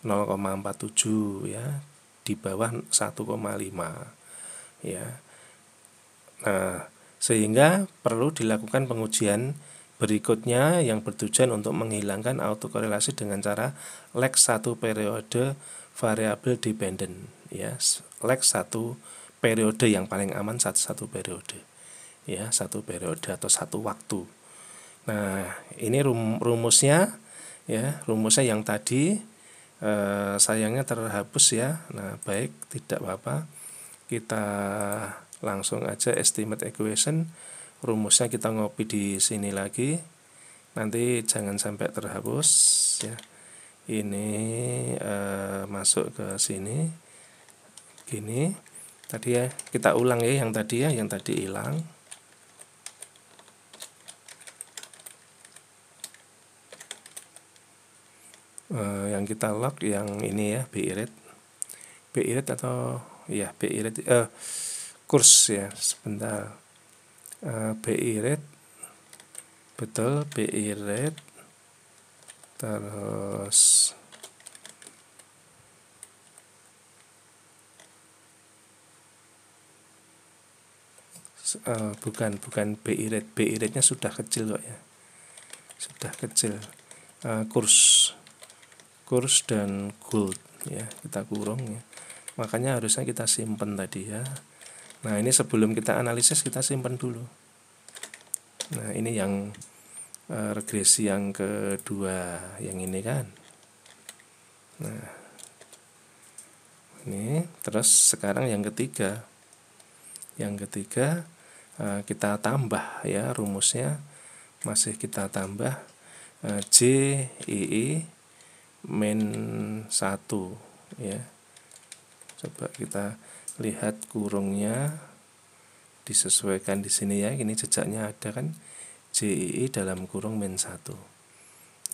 0,47 ya, di bawah 1,5 ya. Nah, sehingga perlu dilakukan pengujian berikutnya yang bertujuan untuk menghilangkan autokorelasi dengan cara lag 1 periode variabel dependent ya, lag 1 periode, yang paling aman satu periode ya, 1 periode atau 1 waktu. Nah, ini rumusnya ya. Rumusnya yang tadi sayangnya terhapus ya. Nah, baik, tidak apa-apa. Kita langsung aja estimate equation. Rumusnya kita ngopi di sini lagi. Nanti jangan sampai terhapus ya. Ini masuk ke sini. Gini. Tadi ya, kita ulang ya yang tadi hilang. Yang kita log yang ini ya, BI rate atau ya BI rate kurs ya, sebentar. BI rate, betul, BI rate, terus bukan BI rate-nya sudah kecil kok ya, sudah kecil. Kurs dan gold ya, kita kurung ya, makanya harusnya kita simpen tadi ya. Nah, ini sebelum kita analisis kita simpen dulu. Nah, ini yang regresi yang kedua, yang ini kan. Nah, ini terus sekarang yang ketiga. Yang ketiga kita tambah ya, rumusnya masih kita tambah JII min 1 ya. Coba kita lihat kurungnya disesuaikan di sini ya. Ini jejaknya ada kan, JII dalam kurung min 1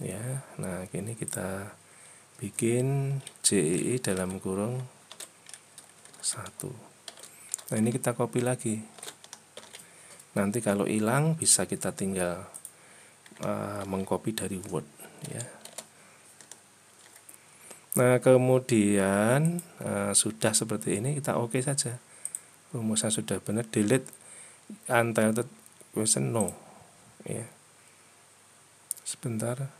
ya. Nah, ini kita bikin JII dalam kurung 1. Nah, ini kita copy lagi. Nanti kalau hilang bisa kita tinggal mengcopy dari Word ya. Nah, kemudian sudah seperti ini, kita oke saja. Rumusnya sudah benar, delete untitled question no ya. Sebentar.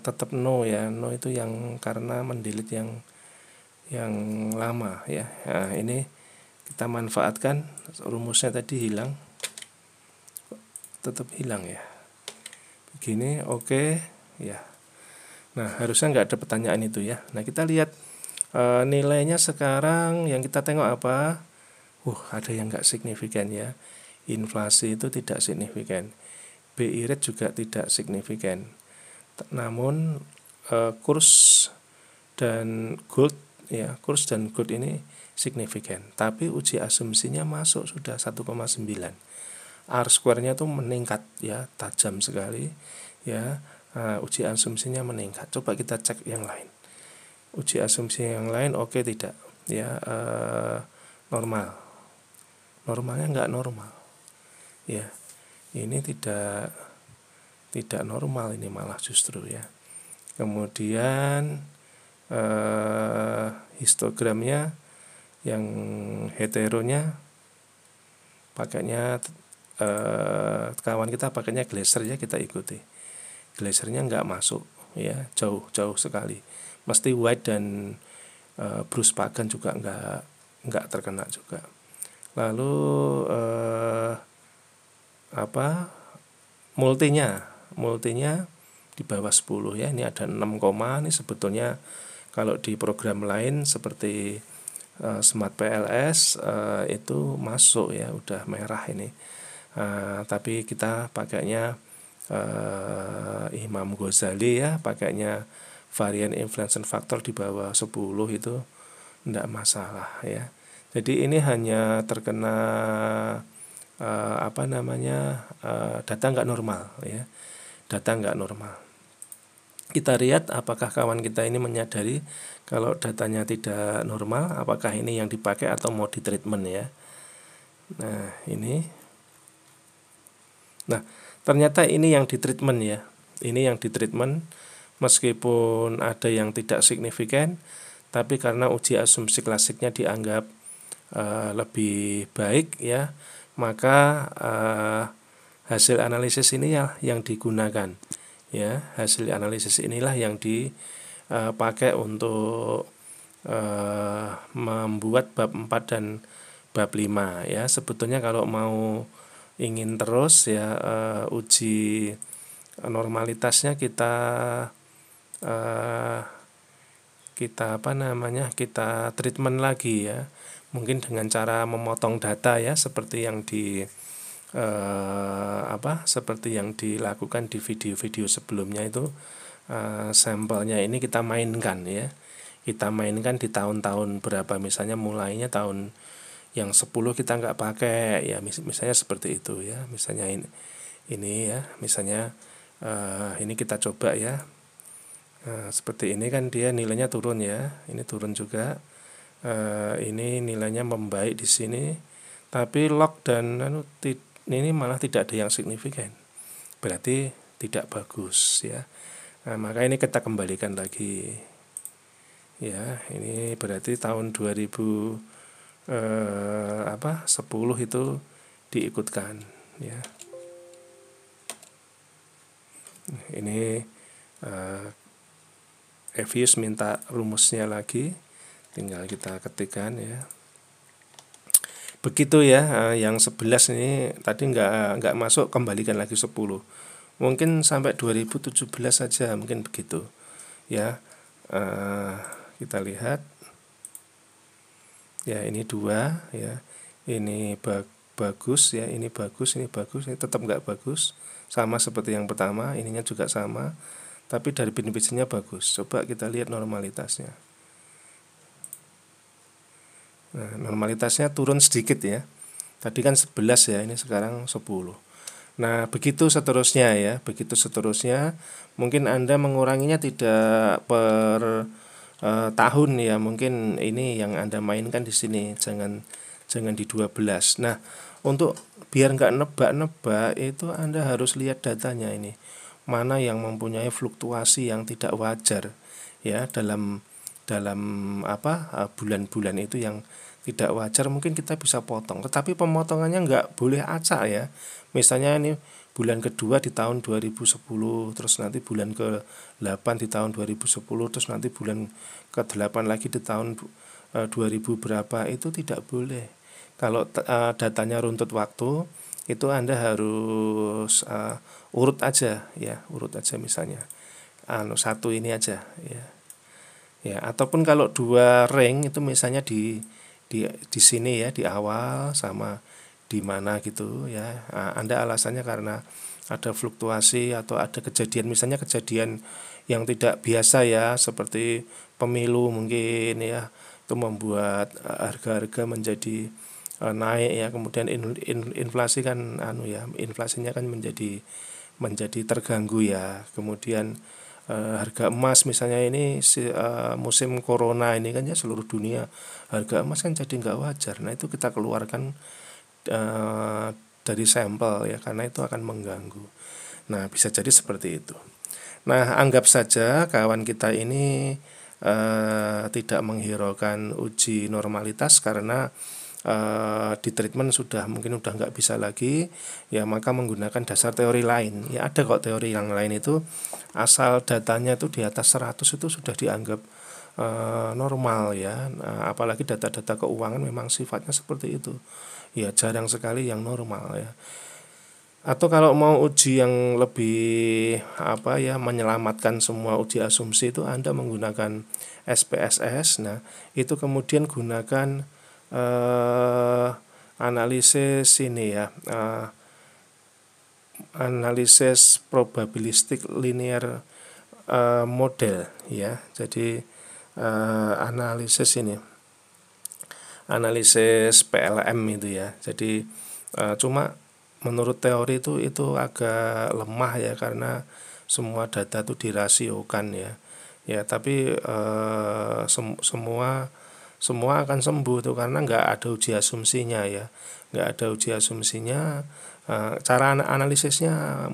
Tetap no ya. No itu yang karena mendelete yang lama ya. Nah, ini kita manfaatkan, rumusnya tadi hilang, tetap hilang ya. Begini, oke ya. Nah, harusnya nggak ada pertanyaan itu ya. Nah, kita lihat nilainya sekarang, yang kita tengok apa? Ada yang nggak signifikan ya. Inflasi itu tidak signifikan. BI rate juga tidak signifikan. Namun kurs dan gold ya, kurs dan gold ini signifikan. Tapi uji asumsinya masuk sudah 1,9. R-square-nya tuh meningkat ya, tajam sekali ya. Uji asumsinya meningkat. Coba kita cek yang lain. Uji asumsi yang lain oke tidak ya, normal. Normalnya enggak normal ya. Ini tidak normal, ini malah justru ya. Kemudian histogramnya yang heteronya pakainya kawan kita pakainya Glaser ya, kita ikuti. Glasernya nggak masuk ya, jauh sekali. Mesti White dan Bruce Pagan juga nggak terkena juga. Lalu multinya di bawah 10 ya. Ini ada 6, ini sebetulnya kalau di program lain seperti Smart PLS itu masuk ya, udah merah ini. Tapi kita pakainya Imam Ghazali ya, pakainya varian inflation factor di bawah 10 itu enggak masalah ya. Jadi ini hanya terkena data enggak normal ya. Data enggak normal. Kita lihat apakah kawan kita ini menyadari kalau datanya tidak normal, apakah ini yang dipakai atau mau di treatment ya. Nah, ini. Nah, ternyata ini yang di treatment ya. Ini yang di treatment, meskipun ada yang tidak signifikan, tapi karena uji asumsi klasiknya dianggap lebih baik ya, maka hasil analisis ini ya yang digunakan ya. Hasil analisis inilah yang dipakai untuk membuat bab 4 dan bab 5 ya. Sebetulnya kalau mau ingin terus ya uji normalitasnya kita kita treatment lagi ya, mungkin dengan cara memotong data ya, seperti yang seperti yang dilakukan di video-video sebelumnya itu. Sampelnya ini kita mainkan ya, kita mainkan di tahun-tahun berapa, misalnya mulainya tahun yang 10 kita nggak pakai ya, misalnya seperti itu ya. Misalnya ini ya, misalnya ini kita coba ya. Seperti ini kan dia nilainya turun ya, ini turun juga. Ini nilainya membaik di sini, tapi log dan ini malah tidak ada yang signifikan, berarti tidak bagus ya. Maka ini kita kembalikan lagi ya. Ini berarti tahun 2010 itu diikutkan ya. Ini Evius minta rumusnya lagi, tinggal kita ketikkan ya. Begitu ya. Yang 11 ini tadi nggak masuk, kembalikan lagi 10. Mungkin sampai 2017 saja, mungkin begitu ya. Kita lihat ya, ini 2 ya, ini bagus ya, ini bagus, ini bagus, ini tetap nggak bagus, sama seperti yang pertama. Ininya juga sama, tapi dari beneficientnya bagus. Coba kita lihat normalitasnya. Nah, normalitasnya turun sedikit ya. Tadi kan 11 ya, ini sekarang 10. Nah, begitu seterusnya ya, begitu seterusnya. Mungkin Anda menguranginya tidak per tahun ya, mungkin ini yang Anda mainkan di sini, jangan di 12. Nah, untuk biar nggak nebak-nebak itu Anda harus lihat datanya ini, mana yang mempunyai fluktuasi yang tidak wajar ya, dalam bulan-bulan itu yang tidak wajar, mungkin kita bisa potong. Tetapi pemotongannya nggak boleh acak ya. Misalnya ini bulan kedua di tahun 2010, terus nanti bulan ke-8 di tahun 2010, terus nanti bulan ke-8 lagi di tahun 2000 berapa, itu tidak boleh. Kalau datanya runtut waktu, itu Anda harus urut aja ya, urut aja, misalnya satu ini aja ya. Ya, ataupun kalau 2 ring itu misalnya di sini ya, di awal sama di mana gitu ya. Anda alasannya karena ada fluktuasi atau ada kejadian, misalnya kejadian yang tidak biasa ya, seperti pemilu mungkin ya, itu membuat harga-harga menjadi naik ya. Kemudian inflasi kan inflasinya kan menjadi terganggu ya. Kemudian harga emas misalnya ini musim corona ini kan ya, seluruh dunia harga emas kan jadi nggak wajar. Nah, itu kita keluarkan dari sampel ya, karena itu akan mengganggu. Nah, bisa jadi seperti itu. Nah, anggap saja kawan kita ini tidak menghiraukan uji normalitas karena di treatment mungkin udah nggak bisa lagi ya, maka menggunakan dasar teori lain ya. Ada kok teori yang lain itu, asal datanya itu di atas 100 itu sudah dianggap normal ya. Apalagi data-data keuangan memang sifatnya seperti itu ya, jarang sekali yang normal ya. Atau kalau mau uji yang lebih menyelamatkan semua uji asumsi, itu Anda menggunakan SPSS. Nah, itu kemudian gunakan analisis ini ya, analisis probabilistic linear model ya. Jadi analisis PLM itu ya. Jadi cuma menurut teori itu agak lemah ya, karena semua data itu dirasiokan ya. Ya, tapi semua akan sembuh tuh, karena nggak ada uji asumsinya ya, nggak ada uji asumsinya. Cara analisisnya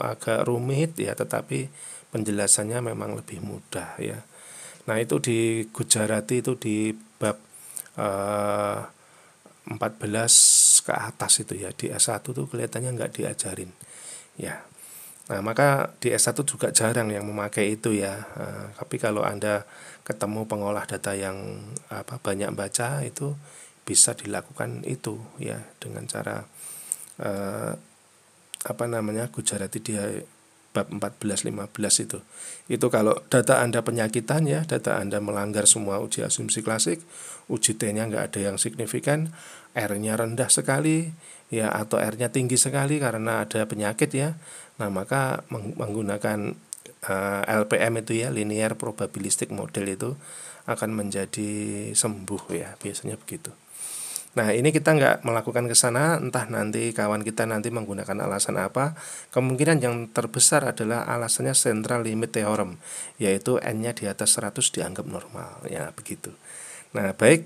agak rumit ya, tetapi penjelasannya memang lebih mudah ya. Nah, itu di Gujarati itu di bab 14 ke atas itu ya. Di S1 tuh kelihatannya nggak diajarin ya. Nah, maka di S1 juga jarang yang memakai itu ya. Tapi kalau Anda ketemu pengolah data yang banyak baca, itu bisa dilakukan itu ya dengan cara Gujarati dia bab 14-15 itu kalau data Anda penyakitan ya, data Anda melanggar semua uji asumsi klasik, uji T-nya nggak ada yang signifikan, R-nya rendah sekali ya, atau R-nya tinggi sekali karena ada penyakit ya, nah maka menggunakan LPM itu ya, linear probabilistic model itu akan menjadi sembuh ya, biasanya begitu. Nah ini kita nggak melakukan ke sana, entah nanti kawan kita nanti menggunakan alasan apa. Kemungkinan yang terbesar adalah alasannya central limit theorem, yaitu N-nya di atas 100 dianggap normal, ya begitu. Nah baik,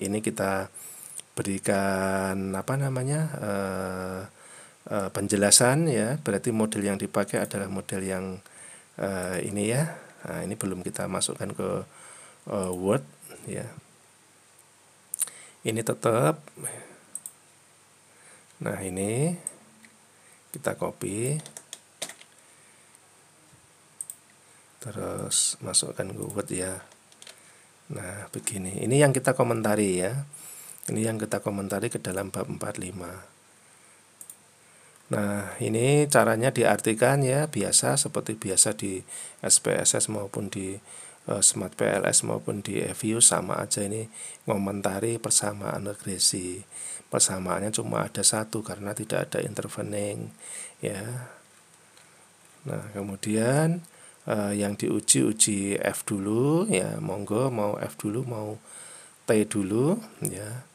ini kita berikan penjelasan ya, berarti model yang dipakai adalah model yang ini ya. Nah ini belum kita masukkan ke Word ya. Ini tetap, nah ini kita copy, terus masukkan ke Word ya. Nah begini, ini yang kita komentari ya, ini yang kita komentari ke dalam bab 45. Nah ini caranya diartikan ya, biasa seperti biasa di SPSS maupun di Smart PLS maupun di FU sama aja, ini ngomentari persamaan regresi. Persamaannya cuma ada satu karena tidak ada intervening ya. Nah kemudian yang uji F dulu ya, monggo mau F dulu mau T dulu ya.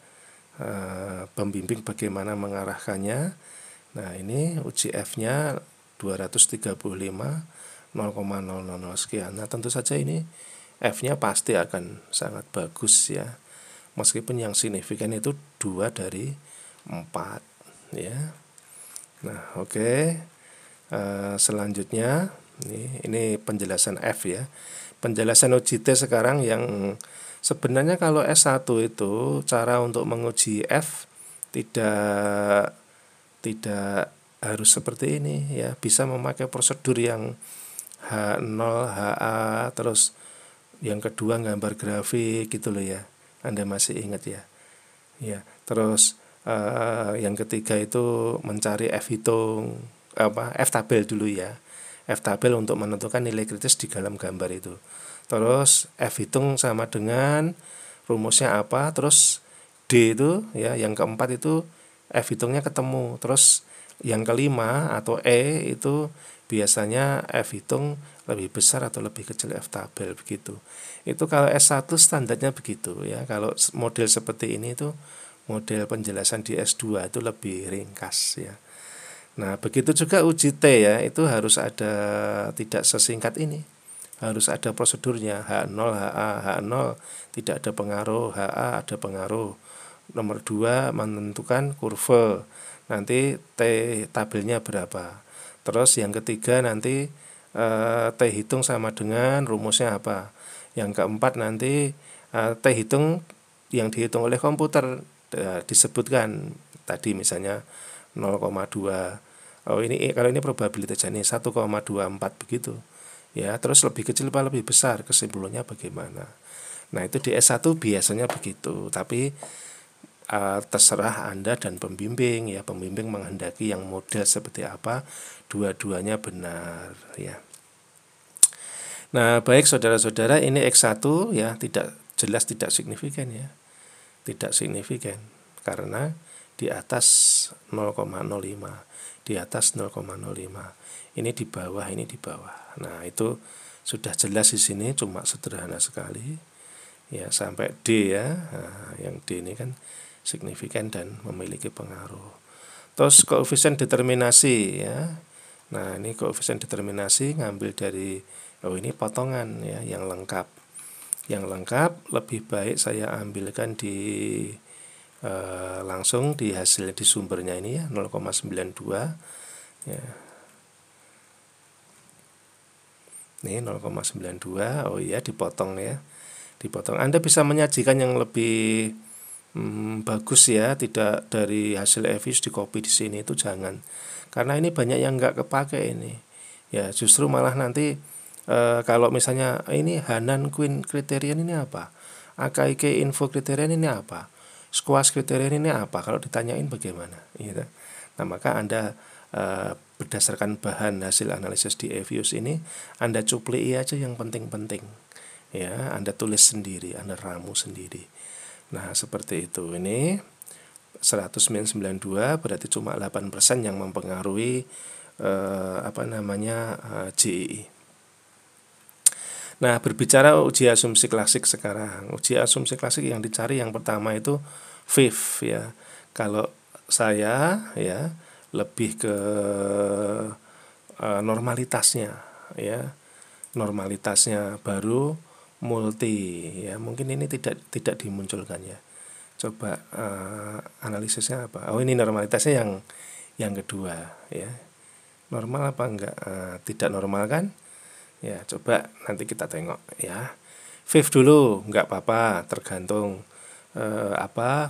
Pembimbing bagaimana mengarahkannya. Nah ini uji F-nya 235 0,000 sekian. Nah tentu saja ini F-nya pasti akan sangat bagus ya, meskipun yang signifikan itu 2 dari 4 ya. Nah oke. Selanjutnya ini penjelasan F ya. Penjelasan uji T sekarang, yang sebenarnya kalau S1 itu cara untuk menguji F tidak harus seperti ini ya, bisa memakai prosedur yang H0, HA, terus yang kedua gambar grafik gitu loh ya. Anda masih ingat ya? Ya, terus yang ketiga itu mencari F hitung F tabel dulu ya. F tabel untuk menentukan nilai kritis di dalam gambar itu. Terus F hitung sama dengan rumusnya apa, terus D itu ya, yang keempat itu F hitungnya ketemu. Terus yang kelima atau E itu biasanya F hitung lebih besar atau lebih kecil F tabel begitu. Itu kalau S1 standarnya begitu ya. Kalau model seperti ini itu model penjelasan di S2 itu lebih ringkas ya. Nah begitu juga uji T ya, itu harus ada, tidak sesingkat ini, harus ada prosedurnya. H0, HA, H0 tidak ada pengaruh, HA ada pengaruh. Nomor 2 menentukan kurva, nanti T tabelnya berapa. Terus yang ketiga nanti T hitung sama dengan rumusnya apa. Yang keempat nanti T hitung yang dihitung oleh komputer disebutkan tadi misalnya 0,2. Oh ini kalau ini probabilitasnya ini 1,24 begitu. Ya, terus lebih kecil apa lebih besar, kesimpulannya bagaimana. Nah, itu di S1 biasanya begitu, tapi terserah Anda dan pembimbing ya. Pembimbing menghendaki yang model seperti apa, dua-duanya benar ya. Nah, baik saudara-saudara, ini X1 ya, jelas tidak signifikan ya. Tidak signifikan karena di atas 0,05, di atas 0,05. Ini di bawah, ini di bawah. Nah, itu sudah jelas di sini, cuma sederhana sekali. Ya, sampai D ya. Nah, yang D ini kan signifikan dan memiliki pengaruh. Terus koefisien determinasi ya. Nah, ini koefisien determinasi ngambil dari ini potongan ya, yang lengkap. Yang lengkap lebih baik saya ambilkan di langsung di hasil di sumbernya ini ya, 0,92 ya. Ini 0,92. Oh iya, dipotong ya. Dipotong. Anda bisa menyajikan yang lebih bagus ya, tidak dari hasil EVIS di copy di sini, itu jangan. Karena ini banyak yang nggak kepake ini. Ya, justru malah nanti kalau misalnya ini Hanan Queen criterion ini apa? AKIK info criterion ini apa? Squash criterion ini apa? Kalau ditanyain bagaimana? Gitu. Nah, maka Anda berdasarkan bahan hasil analisis di EViews ini, Anda cuplei aja yang penting-penting. Ya, Anda tulis sendiri, Anda ramu sendiri. Nah, seperti itu. Ini 192 berarti cuma 8% yang mempengaruhi GEE. Nah, berbicara uji asumsi klasik sekarang. Uji asumsi klasik yang dicari yang pertama itu FIF ya. Kalau saya ya lebih ke normalitasnya ya. Normalitasnya baru multi ya. Mungkin ini tidak dimunculkan ya. Coba analisisnya apa? Oh, ini normalitasnya yang kedua ya. Normal apa enggak? Tidak normal kan? Ya, coba nanti kita tengok ya. FIF dulu, enggak apa-apa, tergantung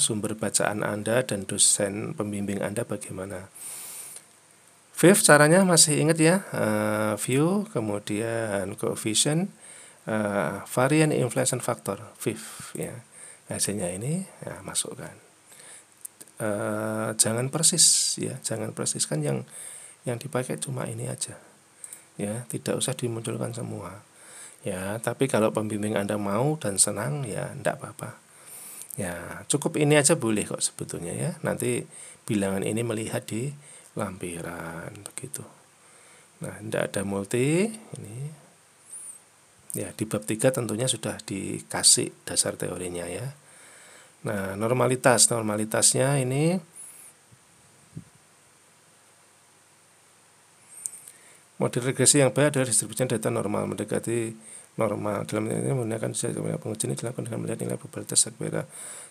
sumber bacaan Anda dan dosen pembimbing Anda bagaimana. FIF caranya masih ingat ya, view, kemudian coefficient, variance inflation factor, FIF ya. Hasilnya ini ya, masukkan. Jangan persis ya, jangan persis kan yang dipakai cuma ini aja. Ya, tidak usah dimunculkan semua. Ya, tapi kalau pembimbing Anda mau dan senang ya enggak apa-apa. Ya, cukup ini aja boleh kok sebetulnya ya. Nanti bilangan ini melihat di lampiran begitu. Nah, enggak ada multi ini. Ya, di bab 3 tentunya sudah dikasih dasar teorinya ya. Nah, normalitasnya ini model regresi yang baik adalah distribusi data normal mendekati normal. Dalam ini menggunakan pengujian ini dilakukan dengan melihat nilai probabilitas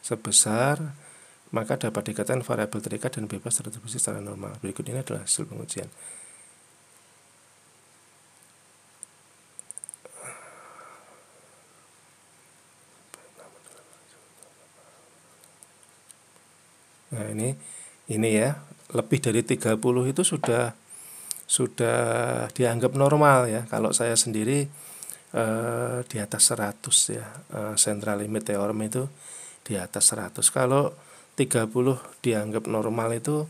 sebesar, maka dapat dikatakan variabel terikat dan bebas terdistribusi secara normal. Berikut ini adalah hasil pengujian. Nah, ini ya, lebih dari 30 itu sudah dianggap normal ya. Kalau saya sendiri di atas 100 ya, central limit theorem itu di atas 100. Kalau 30 dianggap normal itu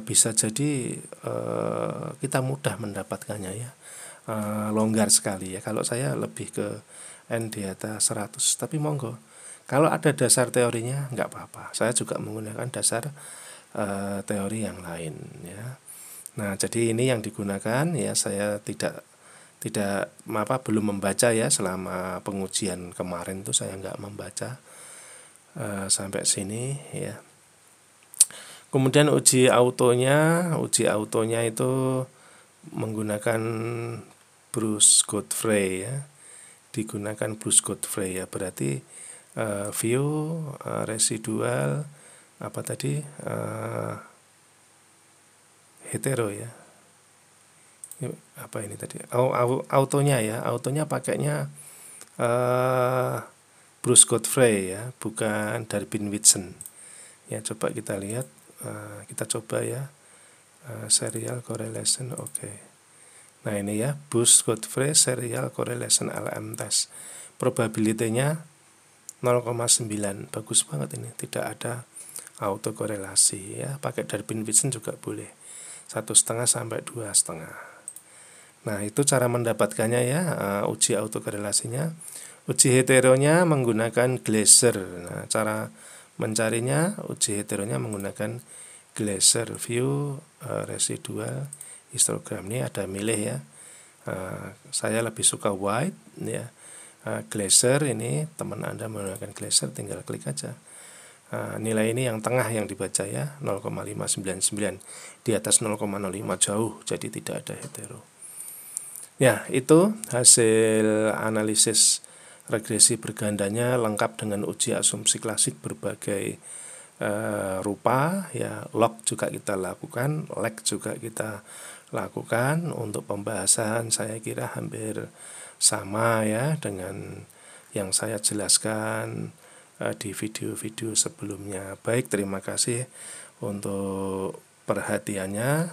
bisa jadi kita mudah mendapatkannya ya, longgar sekali ya. Kalau saya lebih ke N di atas 100, tapi monggo. Kalau ada dasar teorinya nggak apa-apa. Saya juga menggunakan dasar teori yang lain ya. Nah, jadi ini yang digunakan ya. Saya belum membaca ya selama pengujian kemarin itu saya nggak membaca sampai sini ya. Kemudian uji autonya itu menggunakan Bruce Godfrey ya. Digunakan Bruce Godfrey ya, berarti view residual hetero ya. Apa ini tadi? Autonya ya, autonya pakainya Bruce Godfrey ya, bukan Darwin Whitson. Ya, coba kita lihat, kita coba ya, serial correlation, oke. Nah, ini ya, Bruce Godfrey serial correlation LM test. Probability-nya 0,9, bagus banget ini, tidak ada autokorelasi ya. Pakai Darwin Whitson juga boleh, 1,5 sampai 2,5. Nah, itu cara mendapatkannya ya, uji autokorelasinya. Uji heteronya menggunakan Glaser. Nah, cara mencarinya, uji heteronya menggunakan Glaser view residual histogram. Ini ada milih ya. Saya lebih suka white ya. Glaser ini teman Anda menggunakan Glaser, tinggal klik aja. Nilai ini yang tengah yang dibaca ya, 0,599, di atas 0,05 jauh, jadi tidak ada hetero. Ya, itu hasil analisis regresi bergandanya lengkap dengan uji asumsi klasik berbagai rupa ya. Log juga kita lakukan, lag juga kita lakukan. Untuk pembahasan saya kira hampir sama ya dengan yang saya jelaskan di video-video sebelumnya. Baik, terima kasih untuk perhatiannya.